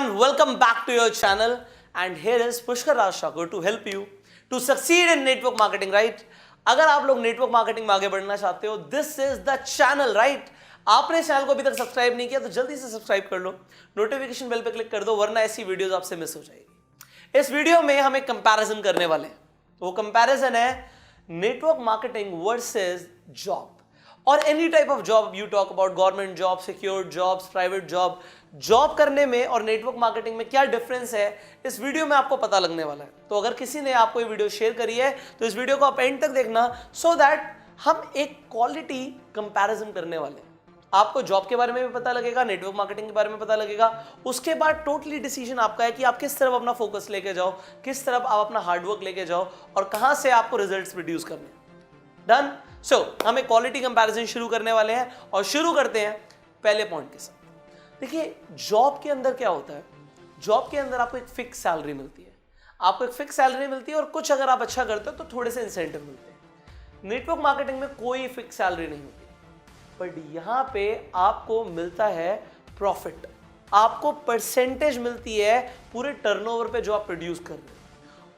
everyone, welcome back to your channel and here is Pushkar Raj Thakur to help you to succeed in network marketing, right? अगर आप लोग network marketing में आगे बढ़ना चाहते हो, this is the channel, right? आपने channel को अभी तक सब्सक्राइब नहीं किया तो जल्दी से सब्सक्राइब कर लो, नोटिफिकेशन बेल पे क्लिक कर दो, वरना ऐसी वीडियोस आपसे मिस हो जाएगी। इस वीडियो में हम एक कंपैरिजन करने वाले हैं। वो कंपैरिजन है नेटवर्क मार्केटिंग वर्सेस जॉब और any type of job you talk about, government job, secured jobs, private job करने में और नेटवर्क मार्केटिंग में क्या डिफरेंस है, इस वीडियो में आपको पता लगने वाला है। तो अगर किसी ने आपको ये वीडियो शेयर करी है तो इस वीडियो को आप एंड तक देखना, सो दैट हम एक क्वालिटी कंपैरिजन करने वाले हैं। आपको जॉब के बारे में भी पता लगेगा, नेटवर्क मार्केटिंग के बारे में पता लगेगा। उसके बाद टोटली डिसीजन आपका है कि आप किस तरफ अपना फोकस लेके जाओ, किस तरफ आप अपना हार्डवर्क लेके जाओ और कहां से आपको रिजल्ट्स प्रोड्यूस करने। डन? सो हम एक क्वालिटी कंपैरिजन शुरू करने वाले हैं और शुरू करते हैं पहले पॉइंट के साथ। देखिए, जॉब के अंदर क्या होता है, जॉब के अंदर आपको एक फिक्स सैलरी मिलती है, आपको एक फिक्स सैलरी मिलती है और कुछ अगर आप अच्छा करते हो तो थोड़े से इंसेंटिव मिलते हैं। नेटवर्क मार्केटिंग में कोई फिक्स सैलरी नहीं होती, बट यहां पे आपको मिलता है प्रॉफिट, आपको परसेंटेज मिलती है पूरे टर्नओवर पे जो आप प्रोड्यूस कर रहे हो।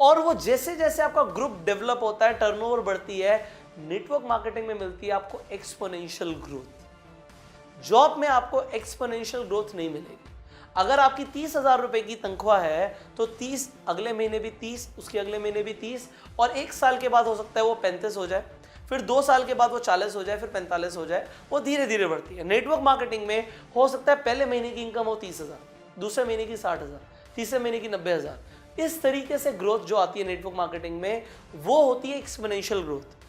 और वो जैसे जैसे आपका ग्रुप डेवलप होता है, टर्नओवर बढ़ती है, नेटवर्क मार्केटिंग में मिलती है आपको एक्सपोनेंशियल ग्रोथ। जॉब में आपको एक्सपोनेंशियल ग्रोथ नहीं मिलेगी। अगर आपकी 30,000 रुपए की तनख्वाह है तो 30, अगले महीने भी 30, उसके अगले महीने भी 30 और एक साल के बाद हो सकता है वो 35 हो जाए, फिर 2 साल के बाद वो 40 हो जाए, फिर 45 हो जाए। वो धीरे धीरे बढ़ती है। नेटवर्क मार्केटिंग में हो सकता है पहले महीने की इनकम हो 30,000, दूसरे महीने की 60,000, तीसरे महीने की 90,000। इस तरीके से ग्रोथ जो आती है नेटवर्क मार्केटिंग में वो होती है एक्सपोनेंशियल ग्रोथ।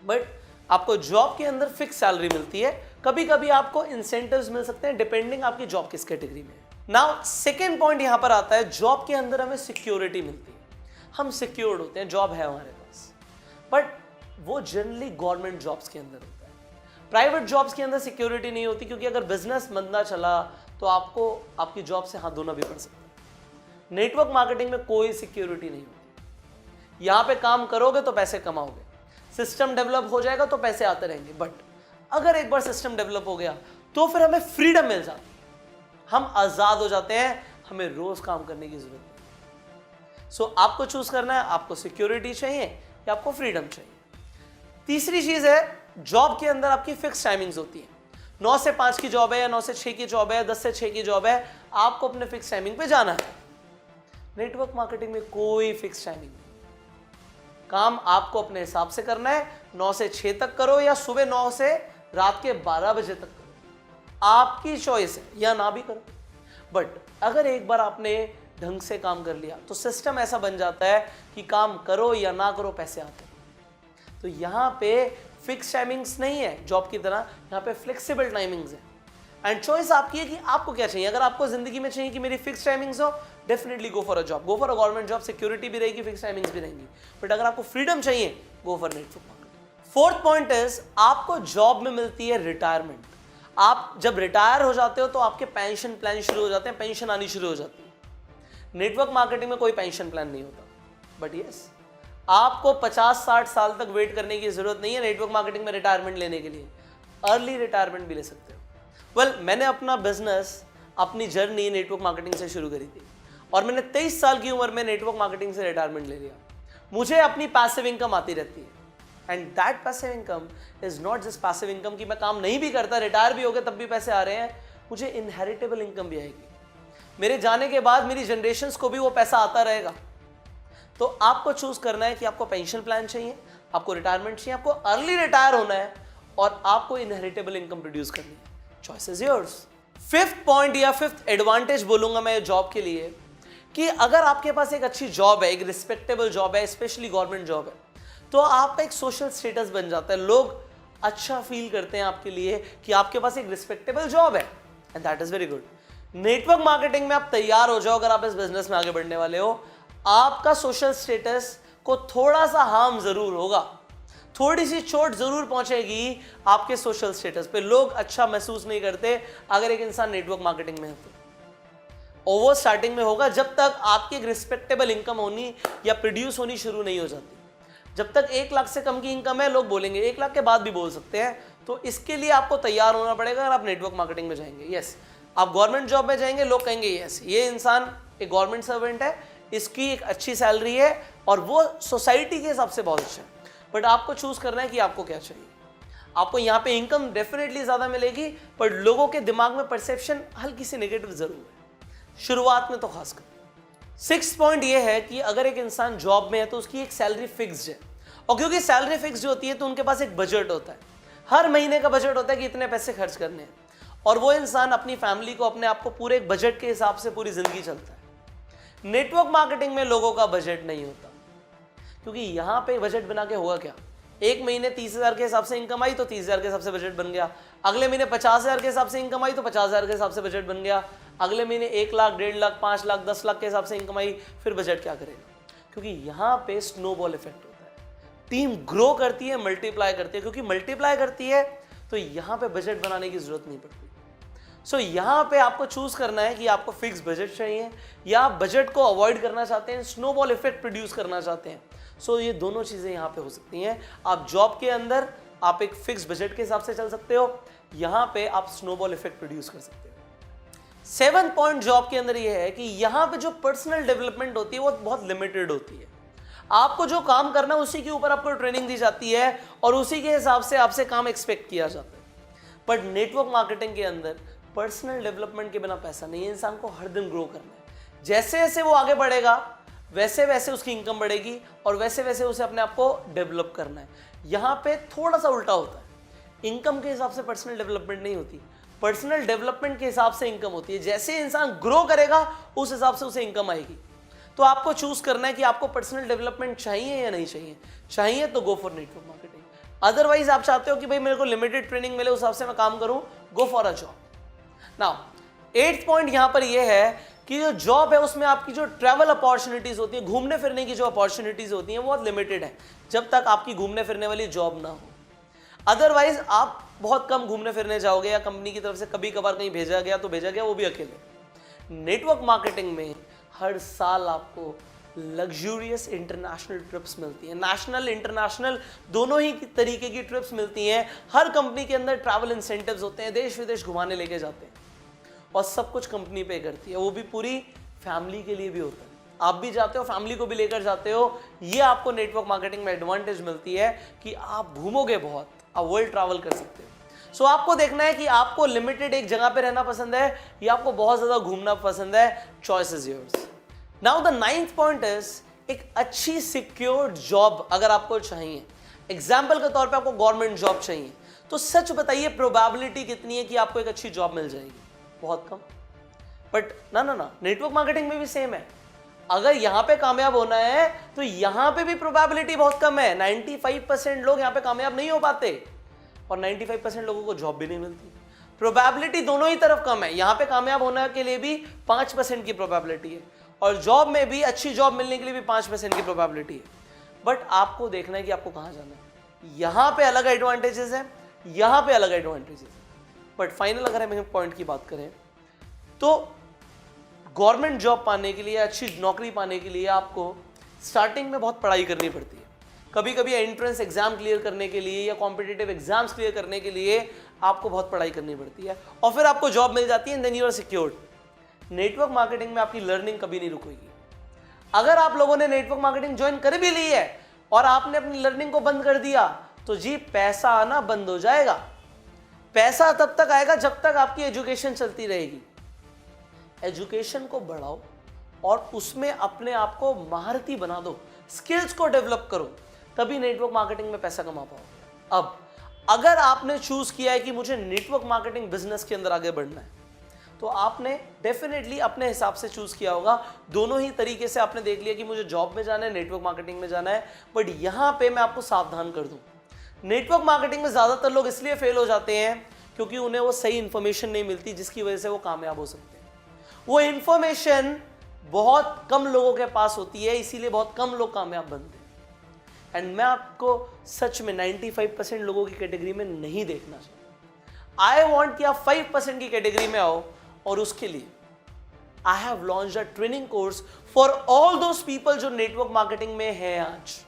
बट आपको जॉब के अंदर फिक्स सैलरी मिलती है, कभी कभी आपको इंसेंटिव्स मिल सकते हैं डिपेंडिंग आपकी जॉब किस कैटेगरी में है। नाउ सेकेंड पॉइंट यहां पर आता है, जॉब के अंदर हमें सिक्योरिटी मिलती है, हम सिक्योर्ड होते हैं, जॉब है हमारे पास। बट वो जनरली गवर्नमेंट जॉब्स के अंदर होता है। प्राइवेट जॉब्स के अंदर सिक्योरिटी नहीं होती, क्योंकि अगर बिजनेस मंदा चला तो आपको आपकी जॉब से हाथ धोना भी पड़ सकता है। नेटवर्क मार्केटिंग में कोई सिक्योरिटी नहीं होती। यहां पे काम करोगे तो पैसे कमाओगे, सिस्टम डेवलप हो जाएगा तो पैसे आते रहेंगे। बट अगर एक बार सिस्टम डेवलप हो गया तो फिर हमें फ्रीडम मिल जाती है, हम आजाद हो जाते हैं, हमें रोज काम करने की जरूरत नहीं। सो आपको चूज करना है, आपको सिक्योरिटी चाहिए या आपको फ्रीडम चाहिए। तीसरी चीज है, जॉब के अंदर आपकी फिक्स टाइमिंग्स होती है। 9 से 5 की जॉब है या 9 से 6 की जॉब है, 10 से 6 की जॉब है, आपको अपने फिक्स टाइमिंग पे जाना है। नेटवर्क मार्केटिंग में कोई फिक्स टाइमिंग नहीं, काम आपको अपने हिसाब से करना है। 9 से 6 तक करो या सुबह 9 से रात के 12 बजे तक करो, आपकी चॉइस है, या ना भी करो। बट अगर एक बार आपने ढंग से काम कर लिया तो सिस्टम ऐसा बन जाता है कि काम करो या ना करो पैसे आते हैं। तो यहाँ पे फिक्स टाइमिंग्स नहीं है जॉब की तरह, यहाँ पे फ्लेक्सिबल टाइमिंग्स है एंड चॉइस आपकी है कि आपको क्या चाहिए। अगर आपको जिंदगी में चाहिए कि मेरी फिक्स टाइमिंग्स हो, definitely go for a job, go for a government job, security भी रहेगी, फिक्स टाइमिंग्स भी रहेंगी। बट अगर आपको फ्रीडम चाहिए, go for network marketing. Fourth point is, आपको जॉब में मिलती है रिटायरमेंट। आप जब रिटायर हो जाते हो तो आपके पेंशन प्लान शुरू हो जाते हैं, पेंशन आनी शुरू हो जाती है। नेटवर्क मार्केटिंग में कोई पेंशन प्लान नहीं होता, बट यस, आपको 50-60 साल तक वेट करने की जरूरत नहीं है नेटवर्क मार्केटिंग में रिटायरमेंट लेने के लिए। अर्ली रिटायरमेंट भी ले सकते हो। वेल, मैंने अपना बिजनेस, अपनी जर्नी नेटवर्क मार्केटिंग से शुरू करी थी और मैंने 23 साल की उम्र में नेटवर्क मार्केटिंग से रिटायरमेंट ले लिया। मुझे अपनी पैसिव इनकम आती रहती है and that passive income is not just passive income कि मैं काम नहीं भी करता, रिटायर भी हो गया तब भी पैसे आ रहे हैं। मुझे इनहेरिटेबल इनकम भी आएगी, मेरे जाने के बाद मेरी जनरेशन्स को भी वो पैसा आता रहेगा। तो आपको चूज करना है कि आपको पेंशन प्लान चाहिए, आपको रिटायरमेंट चाहिए, आपको अर्ली रिटायर होना है और आपको इनहेरिटेबल इनकम प्रोड्यूस करनी है। Choice is yours. Fifth point या फिफ्थ एडवांटेज बोलूंगा मैं जॉब के लिए कि अगर आपके पास एक अच्छी जॉब है, एक रिस्पेक्टेबल जॉब है, स्पेशली गवर्नमेंट जॉब है, तो आपका एक सोशल स्टेटस बन जाता है। लोग अच्छा फील करते हैं आपके लिए कि आपके पास एक रिस्पेक्टेबल जॉब है and that is very good. Network marketing में आप तैयार हो जाओ, अगर आप इस बिजनेस में आगे बढ़ने वाले हो, आपका सोशल स्टेटस को थोड़ा सा हार्म जरूर होगा, थोड़ी सी चोट जरूर पहुंचेगी आपके सोशल स्टेटस पे। लोग अच्छा महसूस नहीं करते अगर एक इंसान नेटवर्क मार्केटिंग में है तो। ओवर स्टार्टिंग में होगा, जब तक आपकी एक रिस्पेक्टेबल इनकम होनी या प्रोड्यूस होनी शुरू नहीं हो जाती। जब तक 1 लाख से कम की इनकम है, लोग बोलेंगे, 1 लाख के बाद भी बोल सकते हैं। तो इसके लिए आपको तैयार होना पड़ेगा अगर आप नेटवर्क मार्केटिंग में जाएंगे। यस, आप गवर्नमेंट जॉब में जाएंगे, लोग कहेंगे यस ये इंसान एक गवर्नमेंट सर्वेंट है, इसकी एक अच्छी सैलरी है और वो सोसाइटी के हिसाब से बहुत अच्छा है। बट आपको चूज करना है कि आपको क्या चाहिए। आपको यहाँ पे इनकम डेफिनेटली ज्यादा मिलेगी, पर लोगों के दिमाग में परसेप्शन हल्की सी नेगेटिव जरूर है, शुरुआत में तो खासकर। 6 पॉइंट ये है कि अगर एक इंसान जॉब में है तो उसकी एक सैलरी फिक्स्ड है, और क्योंकि सैलरी फिक्स्ड होती है तो उनके पास एक बजट होता है, हर महीने का बजट होता है कि इतने पैसे खर्च करने हैं, और वो इंसान अपनी फैमिली को, अपने आप को पूरे एक बजट के हिसाब से पूरी जिंदगी चलता है। नेटवर्क मार्केटिंग में लोगों का बजट नहीं होता, क्योंकि यहां पे बजट बना के होगा क्या, एक महीने 30,000 के हिसाब से इनकम आई तो 30,000 के हिसाब से बजट बन गया, अगले महीने 50,000 के हिसाब से इनकम आई तो 50,000 के हिसाब से बजट बन गया, अगले महीने 1 लाख, 1.5 लाख, 5 लाख, 10 लाख के हिसाब से इनकम आई, फिर बजट क्या करेगा? क्योंकि यहाँ पे स्नोबॉल इफेक्ट होता है, टीम ग्रो करती है, मल्टीप्लाई करती है, क्योंकि मल्टीप्लाई करती है तो यहाँ पे बजट बनाने की जरूरत नहीं पड़ती। सो यहाँ पे आपको चूज करना है कि आपको फिक्स बजट चाहिए या आप बजट को अवॉइड करना चाहते हैं, स्नोबॉल इफेक्ट प्रोड्यूस करना चाहते हैं। सो ये दोनों चीजें यहाँ पे हो सकती हैं। आप जॉब के अंदर आप एक फिक्स बजट के हिसाब से चल सकते हो, यहाँ पे आप स्नोबॉल इफेक्ट प्रोड्यूस कर सकते हो। 7 पॉइंट जॉब के अंदर ये है कि यहाँ पे जो पर्सनल डेवलपमेंट होती है वो बहुत लिमिटेड होती है। आपको जो काम करना है उसी के ऊपर आपको ट्रेनिंग दी जाती है और उसी के हिसाब से आपसे काम एक्सपेक्ट किया जाता है। बट नेटवर्क मार्केटिंग के अंदर पर्सनल डेवलपमेंट के बिना पैसा नहीं है। इंसान को हर दिन ग्रो करना है, जैसे जैसे वो आगे बढ़ेगा वैसे वैसे उसकी इनकम बढ़ेगी और वैसे वैसे उसे अपने आप को डेवलप करना है। यहाँ पे थोड़ा सा उल्टा होता है, इनकम के हिसाब से पर्सनल डेवलपमेंट नहीं होती, पर्सनल डेवलपमेंट के हिसाब से इनकम होती है। जैसे इंसान ग्रो करेगा उस हिसाब से उसे इनकम आएगी। तो आपको चूज करना है कि आपको पर्सनल डेवलपमेंट चाहिए या नहीं चाहिए। चाहिए तो go for network marketing, otherwise आप चाहते हो कि भाई मेरे को लिमिटेड ट्रेनिंग मिले उस हिसाब से मैं काम करूं, go for a job. Now 8th point यहां पर यह है कि जो जॉब है उसमें आपकी जो ट्रैवल अपॉर्चुनिटीज होती है, घूमने फिरने की जो अपॉर्चुनिटीज होती हैं वो बहुत लिमिटेड है, जब तक आपकी घूमने फिरने वाली जॉब ना हो। अदरवाइज आप बहुत कम घूमने फिरने जाओगे या कंपनी की तरफ से कभी कभार कहीं भेजा गया तो भेजा गया, वो भी अकेले। नेटवर्क मार्केटिंग में हर साल आपको लग्जूरियस इंटरनेशनल ट्रिप्स मिलती हैं, नेशनल इंटरनेशनल दोनों ही तरीके की ट्रिप्स मिलती हैं। हर कंपनी के अंदर ट्रैवल इंसेंटिव्स होते हैं, देश विदेश घुमाने लेके जाते हैं और सब कुछ कंपनी पे करती है, वो भी पूरी फैमिली के लिए भी होता है। आप भी जाते हो, फैमिली को भी लेकर जाते हो। ये आपको नेटवर्क मार्केटिंग में एडवांटेज मिलती है कि आप घूमोगे बहुत, आप वर्ल्ड ट्रैवल कर सकते हो। सो आपको देखना है कि आपको लिमिटेड एक जगह पे रहना पसंद है या आपको बहुत ज्यादा घूमना पसंद है। Choice is yours. Now the 9th point is एक अच्छी सिक्योर्ड जॉब अगर आपको चाहिए, एग्जाम्पल के तौर पे आपको गवर्नमेंट जॉब चाहिए, तो सच बताइए प्रोबेबिलिटी कितनी है कि आपको एक अच्छी जॉब मिल जाएगी? बहुत कम। बट ना नेटवर्क मार्केटिंग में भी सेम है। अगर यहां पे कामयाब होना है तो यहां पे भी प्रोबेबिलिटी बहुत कम है। 95% लोग यहां पे कामयाब नहीं हो पाते और 95% लोगों को जॉब भी नहीं मिलती। प्रोबेबिलिटी दोनों ही तरफ कम है, यहां पे कामयाब होने के लिए भी 5% की प्रोबेबिलिटी है और जॉब में भी अच्छी जॉब मिलने के लिए भी 5% की प्रोबेबिलिटी है। बट आपको देखना है कि आपको कहां जाना है। यहां पे अलग एडवांटेजेस है, यहां पे अलग एडवांटेजेस है। बट फाइनल अगर हम पॉइंट की बात करें तो गवर्नमेंट जॉब पाने के लिए, अच्छी नौकरी पाने के लिए आपको स्टार्टिंग में बहुत पढ़ाई करनी पड़ती है। कभी कभी एंट्रेंस एग्जाम क्लियर करने के लिए या कॉम्पिटिटिव एग्जाम्स क्लियर करने के लिए आपको बहुत पढ़ाई करनी पड़ती है और फिर आपको जॉब मिल जाती है, then you are secured. Network marketing में आपकी लर्निंग कभी नहीं रुकेगी। अगर आप लोगों ने नेटवर्क मार्केटिंग ज्वाइन कर भी ली है और आपने अपनी लर्निंग को बंद कर दिया तो जी पैसा आना बंद हो जाएगा। पैसा तब तक आएगा जब तक आपकी एजुकेशन चलती रहेगी। एजुकेशन को बढ़ाओ और उसमें अपने आप को महारती बना दो, स्किल्स को डेवलप करो, तभी नेटवर्क मार्केटिंग में पैसा कमा पाओ। अब अगर आपने चूज किया है कि मुझे नेटवर्क मार्केटिंग बिजनेस के अंदर आगे बढ़ना है तो आपने डेफिनेटली अपने हिसाब से चूज किया होगा। दोनों ही तरीके से आपने देख लिया कि मुझे जॉब में जाना है, नेटवर्क मार्केटिंग में जाना है। बट यहां पे मैं आपको सावधान कर दूं, नेटवर्क मार्केटिंग में ज्यादातर लोग इसलिए फेल हो जाते हैं क्योंकि उन्हें वो सही इंफॉर्मेशन नहीं मिलती जिसकी वजह से वो कामयाब हो सकते हैं। वो इंफॉर्मेशन बहुत कम लोगों के पास होती है, इसीलिए बहुत कम लोग कामयाब बनते हैं। एंड मैं आपको सच में 95% लोगों की कैटेगरी में नहीं देखना चाहता। आई वॉन्ट कि आप 5% की कैटेगरी में आओ और उसके लिए I have launched a training course for all those people जो नेटवर्क मार्केटिंग में है आज,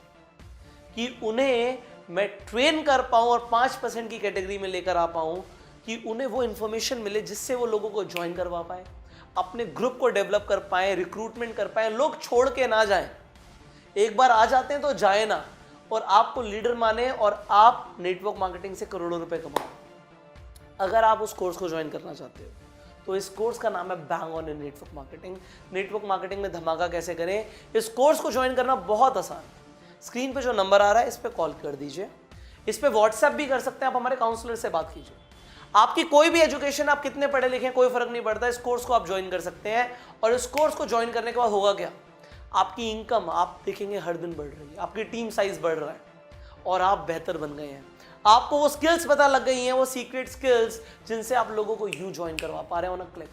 कि उन्हें मैं ट्रेन कर पाऊं और 5% की कैटेगरी में लेकर आ पाऊं कि उन्हें वो इंफॉर्मेशन मिले जिससे वो लोगों को ज्वाइन करवा पाए, अपने ग्रुप को डेवलप कर पाए, रिक्रूटमेंट कर पाए, लोग छोड़ के ना जाएं। एक बार आ जाते हैं तो जाए ना, और आपको लीडर माने और आप नेटवर्क मार्केटिंग से करोड़ों रुपए कमाओ। अगर आप उस कोर्स को ज्वाइन करना चाहते हो तो इस कोर्स का नाम है bang on in network marketing. Network marketing में धमाका कैसे करें, इस कोर्स को ज्वाइन करना बहुत आसान है। स्क्रीन पे जो नंबर आ रहा है इस पे कॉल कर दीजिए, इस पे व्हाट्सएप भी कर सकते हैं, आप हमारे काउंसलर से बात कीजिए। आपकी कोई भी एजुकेशन, आप कितने पढ़े लिखे हैं, कोई फर्क नहीं पड़ता, इस कोर्स को आप ज्वाइन कर सकते हैं। और इस कोर्स को ज्वाइन करने के बाद होगा क्या, आपकी इनकम आप देखेंगे हर दिन बढ़ रही है, आपकी टीम साइज बढ़ रहा है और आप बेहतर बन गए हैं। आपको वो स्किल्स पता लग गई हैं, वो सीक्रेट स्किल्स जिनसे आप लोगों को यूं ज्वाइन करवा पा रहे हैं on a click,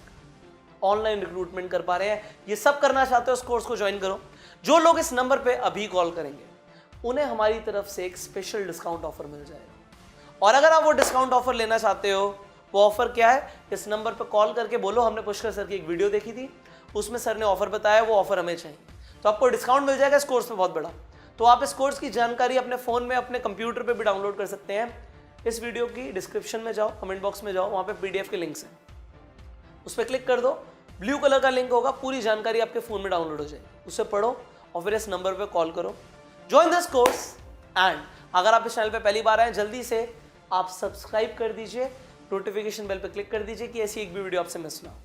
online recruitment कर पा रहे हैं। ये सब करना चाहते हो, इस कोर्स को ज्वाइन करो। जो लोग इस नंबर पे अभी कॉल करेंगे उन्हें हमारी तरफ से एक स्पेशल डिस्काउंट ऑफर मिल जाएगा। और अगर आप वो डिस्काउंट ऑफर लेना चाहते हो, वो ऑफर क्या है, इस नंबर पे कॉल करके बोलो हमने पुष्कर सर की एक वीडियो देखी थी, उसमें सर ने ऑफर बताया, वो ऑफर हमें चाहिए, तो आपको डिस्काउंट मिल जाएगा इस कोर्स में बहुत बड़ा। तो आप इस कोर्स की जानकारी अपने फ़ोन में, अपने कंप्यूटर पे भी डाउनलोड कर सकते हैं। इस वीडियो की डिस्क्रिप्शन में जाओ, कमेंट बॉक्स में जाओ, वहाँ पे पीडीएफ के लिंक्स हैं, उस पर क्लिक कर दो, ब्लू कलर का लिंक होगा, पूरी जानकारी आपके फ़ोन में डाउनलोड हो जाएगी, उसे पढ़ो और फिर इस नंबर पे कॉल करो, ज्वाइन दिस कोर्स। एंड अगर आप इस चैनल पे पहली बार आए, जल्दी से आप सब्सक्राइब कर दीजिए, नोटिफिकेशन बेल पे क्लिक कर दीजिए कि ऐसी एक भी वीडियो आपसे मिस ना हो।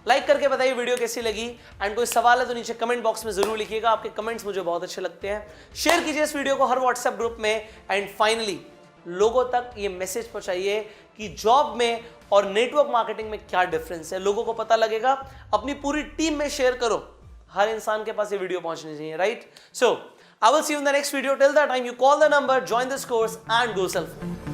लाइक करके बताइए वीडियो कैसी लगी, एंड कोई सवाल है तो नीचे कमेंट बॉक्स में जरूर लिखिएगा, आपके कमेंट्स मुझे बहुत अच्छे लगते हैं। शेयर कीजिए इस वीडियो को हर व्हाट्सएप ग्रुप में। एंड फाइनली लोगों तक ये मैसेज पहुंचाइए कि जॉब में और नेटवर्क मार्केटिंग में क्या डिफरेंस है, लोगों को पता लगेगा। अपनी पूरी टीम में शेयर करो, हर इंसान के पास ये वीडियो पहुंचनी चाहिए, right? So I will see you in the next video. Till that time you call the number, join this course and go self.